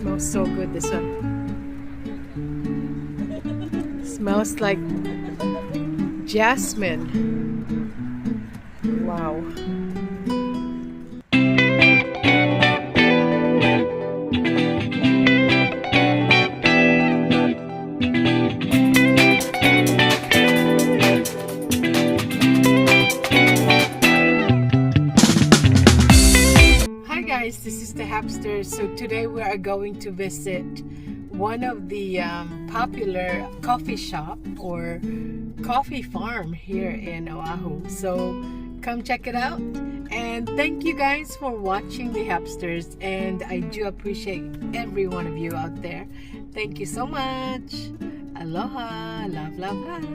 Smells so good, this one. Smells like jasmine. Wow. This is the Happsters. So today we are going to visit one of the popular coffee shop or coffee farm here in Oahu. So come check it out, and thank you guys for watching the Happsters, and I do appreciate every one of you out there. Thank you so much. Aloha, love, love, love.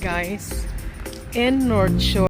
Guys, in North Shore.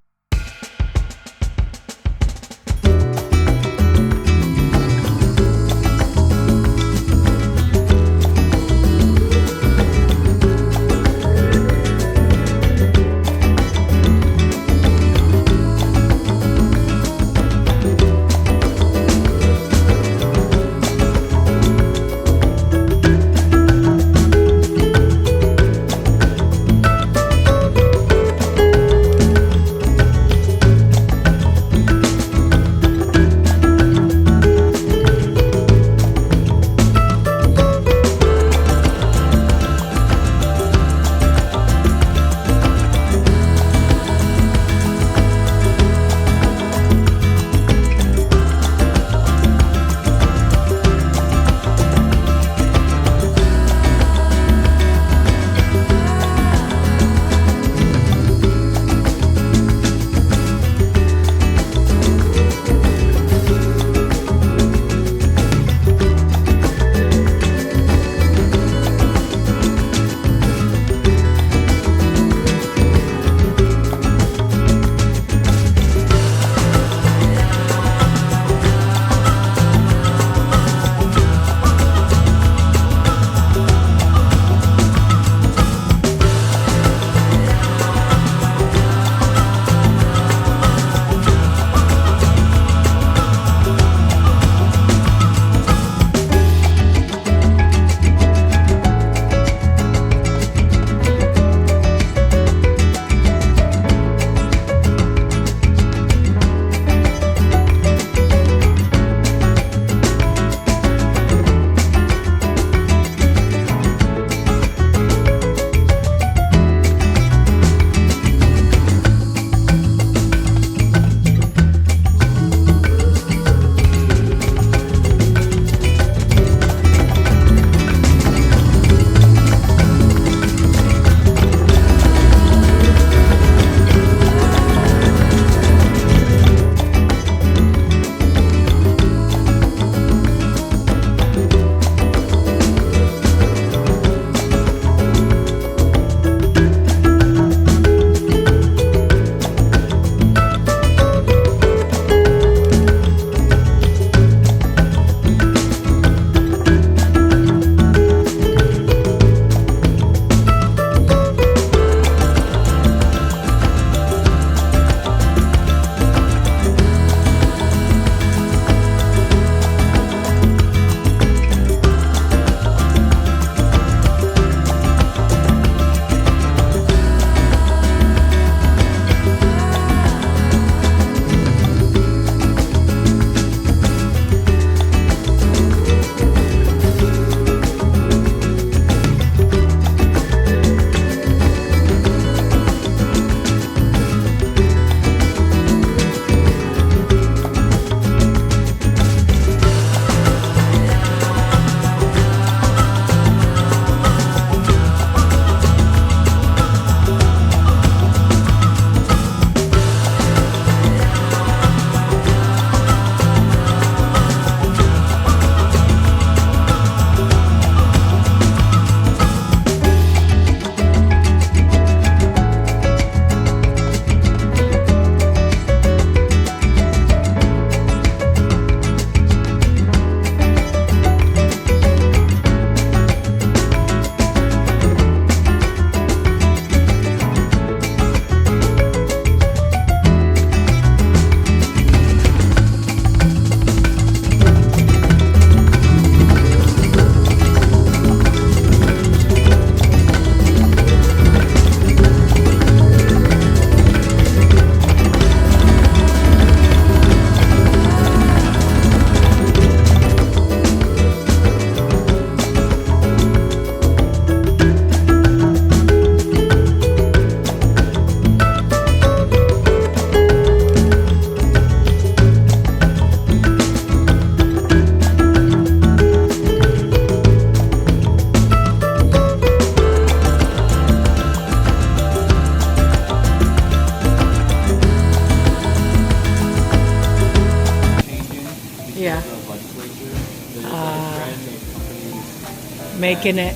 Yeah. the legislature. There's a trend of companies Making it.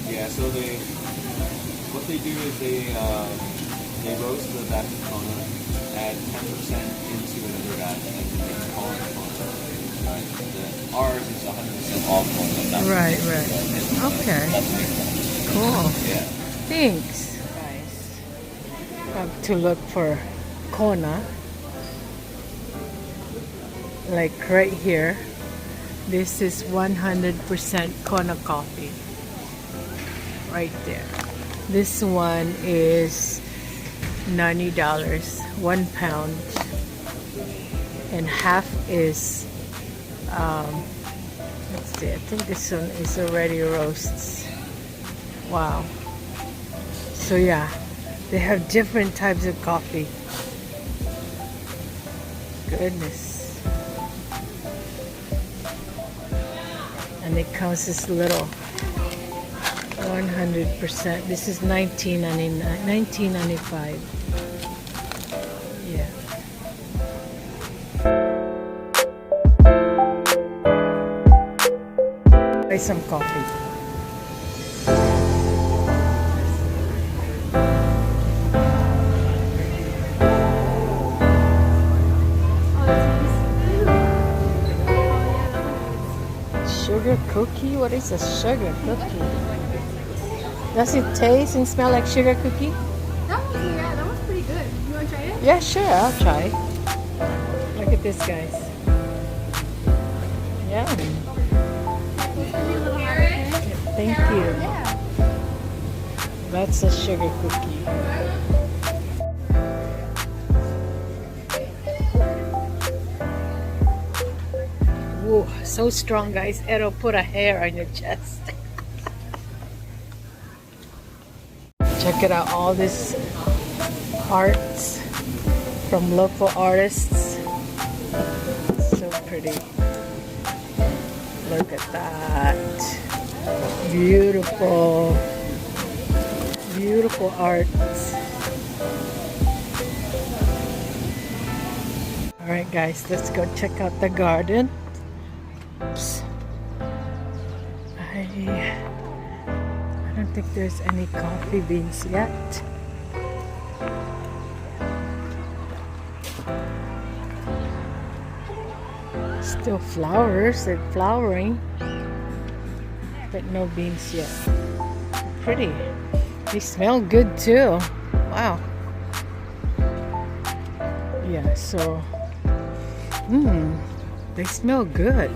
Yeah, so what they do is they roast the batch of Kona, add 10% into another batch, and they call it Kona. Right? Ours is 100% all Kona. Right. Okay. Cool. Yeah. Thanks. Guys, have to look for Kona. Like right here. This is 100% Kona coffee. Right there. This one is $90, 1 pound, and half is let's see, I think this one is already roasts. Wow. So yeah, they have different types of coffee. Goodness. And it comes this little 100%. This is $19.95. Yeah. Try some coffee. Sugar cookie? What is a sugar cookie? Does it taste and smell like sugar cookie? That one's pretty good. You want to try it? Yeah, sure, I'll try. Look at this, guys. Yeah. Thank you. Yeah. That's a sugar cookie. Whoa, so strong, guys. It'll put a hair on your chest. Check it out, all this arts from local artists. So pretty. Look at that. Beautiful. Beautiful arts. Alright guys, let's go check out the garden. Oops. I don't think there's any coffee beans yet. Still flowers, they're flowering, but no beans yet. Pretty. They smell good too. Wow. Yeah, so they smell good.